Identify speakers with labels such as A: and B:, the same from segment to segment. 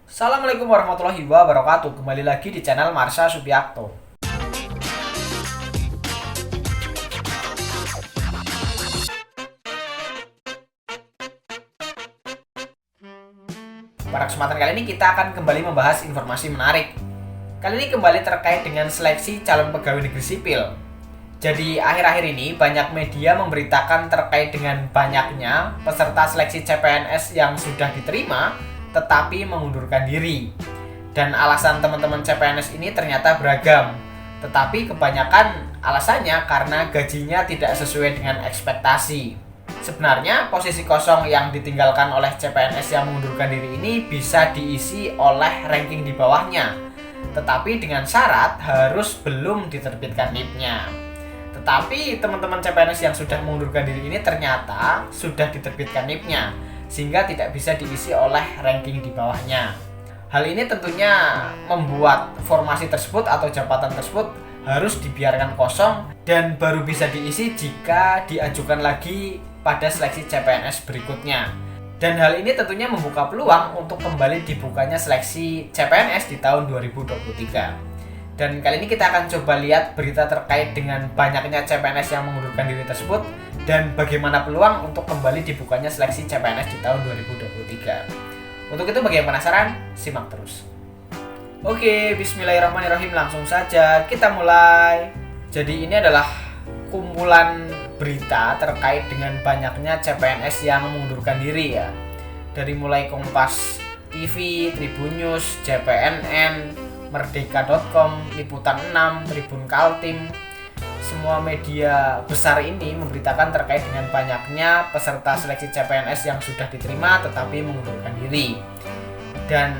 A: Assalamualaikum warahmatullahi wabarakatuh. Kembali lagi di channel Marsha Subiakto. Pada kesempatan kali ini kita akan kembali membahas informasi menarik. Kali ini kembali terkait dengan seleksi calon pegawai negeri sipil. Jadi akhir-akhir ini banyak media memberitakan terkait dengan banyaknya peserta seleksi CPNS yang sudah diterima tetapi mengundurkan diri. Dan alasan teman-teman CPNS ini ternyata beragam. Tetapi kebanyakan alasannya karena gajinya tidak sesuai dengan ekspektasi. Sebenarnya posisi kosong yang ditinggalkan oleh CPNS yang mengundurkan diri ini bisa diisi oleh ranking di bawahnya. Tetapi dengan syarat harus belum diterbitkan NIP-nya. Tetapi teman-teman CPNS yang sudah mengundurkan diri ini ternyata sudah diterbitkan NIP-nya, sehingga tidak bisa diisi oleh ranking di bawahnya. Hal ini tentunya membuat formasi tersebut atau jabatan tersebut harus dibiarkan kosong dan baru bisa diisi jika diajukan lagi pada seleksi CPNS berikutnya. Dan hal ini tentunya membuka peluang untuk kembali dibukanya seleksi CPNS di tahun 2023. Dan kali ini kita akan coba lihat berita terkait dengan banyaknya CPNS yang mengundurkan diri tersebut dan bagaimana peluang untuk kembali dibukanya seleksi CPNS di tahun 2023. Untuk itu bagi yang penasaran, simak terus. Oke, bismillahirrahmanirrahim, langsung saja kita mulai. Jadi ini adalah kumpulan berita terkait dengan banyaknya CPNS yang mengundurkan diri ya. Dari mulai Kompas TV, Tribun News, JPNN, Merdeka.com, Liputan 6, Tribun Kaltim. Semua media besar ini memberitakan terkait dengan banyaknya peserta seleksi CPNS yang sudah diterima tetapi mengundurkan diri. Dan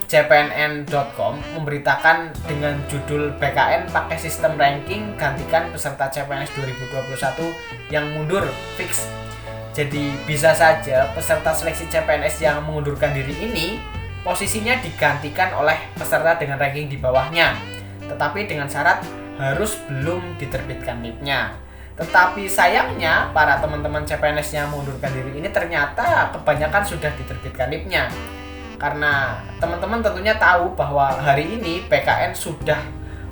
A: CPNN.com memberitakan dengan judul BKN pakai sistem ranking gantikan peserta CPNS 2021 yang mundur fix. Jadi bisa saja peserta seleksi CPNS yang mengundurkan diri ini posisinya digantikan oleh peserta dengan ranking di bawahnya, tetapi dengan syarat harus belum diterbitkan NIP-nya. Tetapi sayangnya para teman-teman CPNS yang mengundurkan diri ini ternyata kebanyakan sudah diterbitkan NIP-nya. Karena teman-teman tentunya tahu bahwa hari ini BKN sudah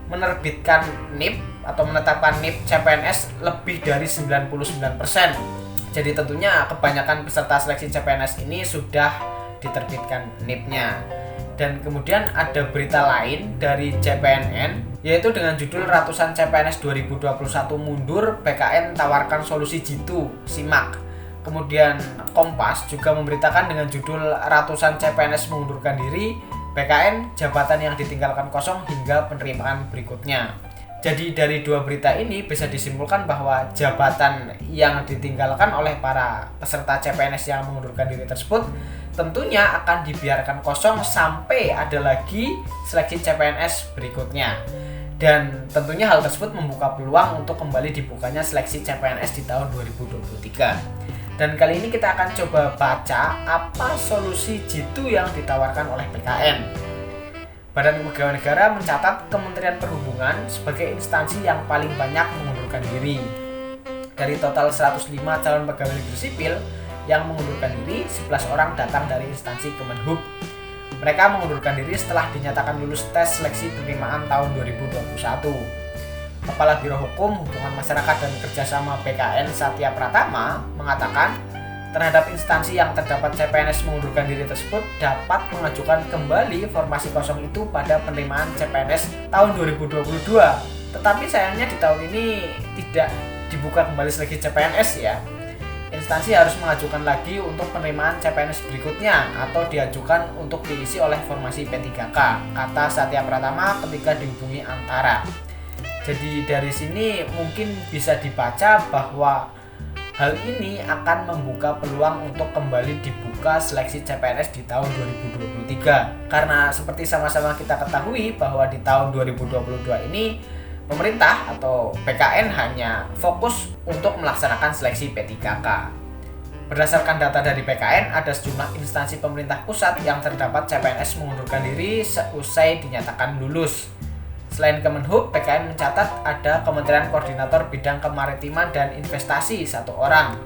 A: menerbitkan NIP atau menetapkan NIP CPNS lebih dari 99%. Jadi tentunya kebanyakan peserta seleksi CPNS ini sudah diterbitkan NIP-nya. Dan kemudian ada berita lain dari CPNN, yaitu dengan judul ratusan CPNS 2021 mundur, BKN tawarkan solusi jitu, simak. Kemudian Kompas juga memberitakan dengan judul ratusan CPNS mengundurkan diri, BKN jabatan yang ditinggalkan kosong hingga penerimaan berikutnya. Jadi dari dua berita ini bisa disimpulkan bahwa jabatan yang ditinggalkan oleh para peserta CPNS yang mengundurkan diri tersebut tentunya akan dibiarkan kosong sampai ada lagi seleksi CPNS berikutnya. Dan tentunya hal tersebut membuka peluang untuk kembali dibukanya seleksi CPNS di tahun 2023. Dan kali ini kita akan coba baca apa solusi jitu yang ditawarkan oleh BKN. Badan Kepegawaian Negara mencatat Kementerian Perhubungan sebagai instansi yang paling banyak mengundurkan diri. Dari total 105 calon pegawai negeri sipil yang mengundurkan diri, 11 orang datang dari instansi Kemenhub. Mereka mengundurkan diri setelah dinyatakan lulus tes seleksi penerimaan tahun 2021. Kepala Biro Hukum, Hubungan Masyarakat dan Kerjasama BKN Satya Pratama mengatakan terhadap instansi yang terdapat CPNS mengundurkan diri tersebut dapat mengajukan kembali formasi kosong itu pada penerimaan CPNS tahun 2022. Tetapi sayangnya di tahun ini tidak dibuka kembali seleksi CPNS ya. Instansi harus mengajukan lagi untuk penerimaan CPNS berikutnya atau diajukan untuk diisi oleh formasi P3K, kata Satya Pratama ketika dihubungi Antara. Jadi dari sini mungkin bisa dibaca bahwa hal ini akan membuka peluang untuk kembali dibuka seleksi CPNS di tahun 2023. Karena seperti sama-sama kita ketahui bahwa di tahun 2022 ini pemerintah atau BKN hanya fokus untuk melaksanakan seleksi P3K. Berdasarkan data dari BKN, ada sejumlah instansi pemerintah pusat yang terdapat CPNS mengundurkan diri seusai dinyatakan lulus. Selain Kemenhub, BKN mencatat ada Kementerian Koordinator Bidang Kemaritiman dan Investasi 1 orang,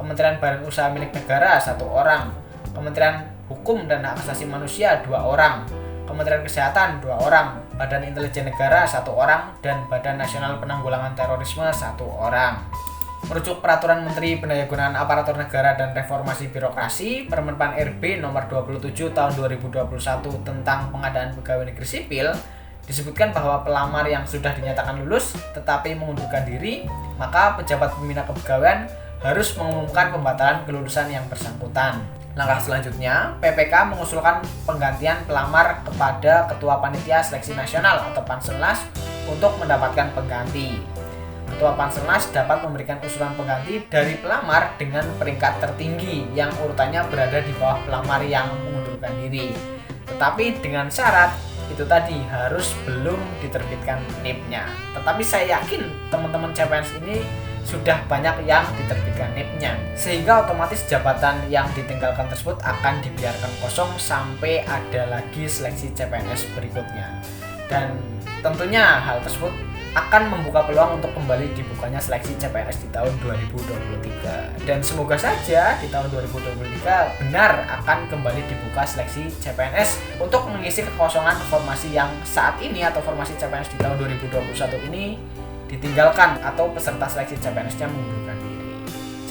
A: Kementerian Badan Usaha Milik Negara 1 orang, Kementerian Hukum dan Hak Asasi Manusia 2 orang, Kementerian Kesehatan 2 orang, Badan Intelijen Negara 1 orang, dan Badan Nasional Penanggulangan Terorisme 1 orang. Merujuk Peraturan Menteri Pendayagunaan Aparatur Negara dan Reformasi Birokrasi Permenpan RB nomor 27 tahun 2021 tentang pengadaan pegawai negeri sipil, disebutkan bahwa pelamar yang sudah dinyatakan lulus tetapi mengundurkan diri, maka pejabat pembina kepegawaian harus mengumumkan pembatalan kelulusan yang bersangkutan. Langkah selanjutnya, PPK mengusulkan penggantian pelamar kepada Ketua Panitia Seleksi Nasional atau Panselnas untuk mendapatkan pengganti. Ketua Panselnas dapat memberikan usulan pengganti dari pelamar dengan peringkat tertinggi yang urutannya berada di bawah pelamar yang mengundurkan diri. Tetapi dengan syarat itu tadi harus belum diterbitkan NIP-nya. Tetapi saya yakin teman-teman CPNS ini sudah banyak yang diterbitkan NIP-nya, sehingga otomatis jabatan yang ditinggalkan tersebut akan dibiarkan kosong sampai ada lagi seleksi CPNS berikutnya. Dan tentunya hal tersebut akan membuka peluang untuk kembali dibukanya seleksi CPNS di tahun 2023. Dan semoga saja di tahun 2023 benar akan kembali dibuka seleksi CPNS untuk mengisi kekosongan formasi yang saat ini atau formasi CPNS di tahun 2021 ini ditinggalkan atau peserta seleksi CPNS-nya mengundurkan diri.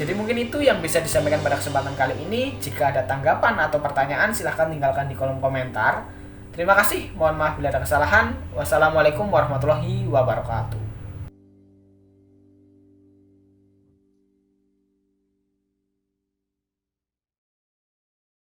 A: Jadi mungkin itu yang bisa disampaikan pada kesempatan kali ini. Jika ada tanggapan atau pertanyaan silahkan tinggalkan di kolom komentar. Terima kasih, mohon maaf bila ada kesalahan. Wassalamualaikum warahmatullahi wabarakatuh.